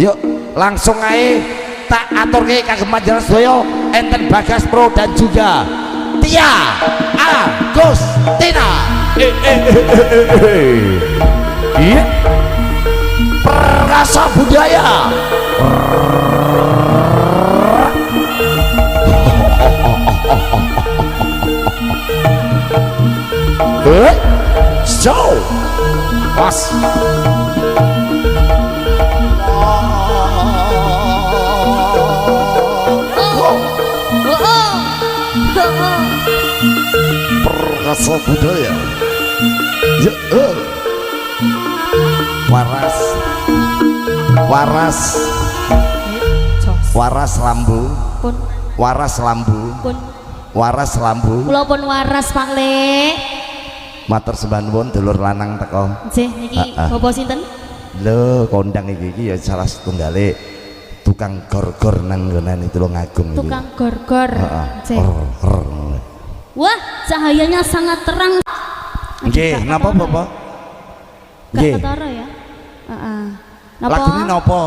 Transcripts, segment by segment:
Yuk langsung aja tak aturke kagem panjenengan sedaya enten Bagas Pro dan juga Tia Agustina. Iya Perkasa Budaya. So pas Perkasa Budaya. Ya, waras lambu pun waras lambu kula pun waras Pak Le. Matur sembah nuwun dulur lanang teko. Nggih niki Bapak sinten? Lho kondang iki ya salah setunggale tukang gor-gor nang nggonan Tulungagung iki. Tukang gor-gor. Heeh. Wah, cahayanya sangat terang. Nggih, napa Bapak? Nggih. Ketara ya? Heeh. Napa? Lagune napa?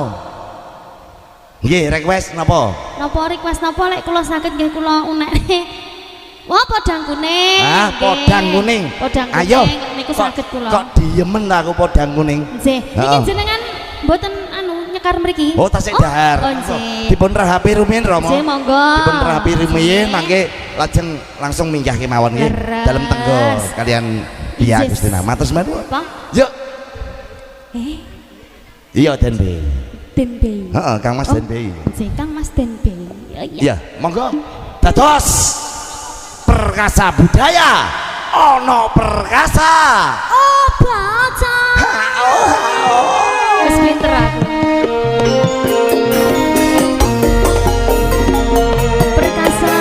Nggih, request napa? Napa request napa lek kula saged nggih kula unekne. Wah, podang kuning. Ah, podang kuning. Podang kuning. Ayo. Niku saged kula. Kok diemen aku podang kuning. Nggih. Niki jenengan mboten anu nyekar mriki. Oh, tasik dahar. Oh, nggih. Dipun rahapi rumiyin Rama. Nggih, monggo. Dipun rahapi rumiyin mangke lajeng langsung minggah kemawon nggih dalem tenggo kalian Tia Agustina. Matur sembah nuwun. Yuk. Iya Denbe. Denbe. Heeh, Kang Mas Denbe. Nggih, Kang Mas Denbe. Iya, monggo. Dados Perkasa Budaya ono perkasa. Oh, baca. Wis pinter aku. Perkasa.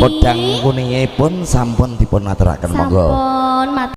Podang kuningipun sampun dipun aturaken monggo. Sampun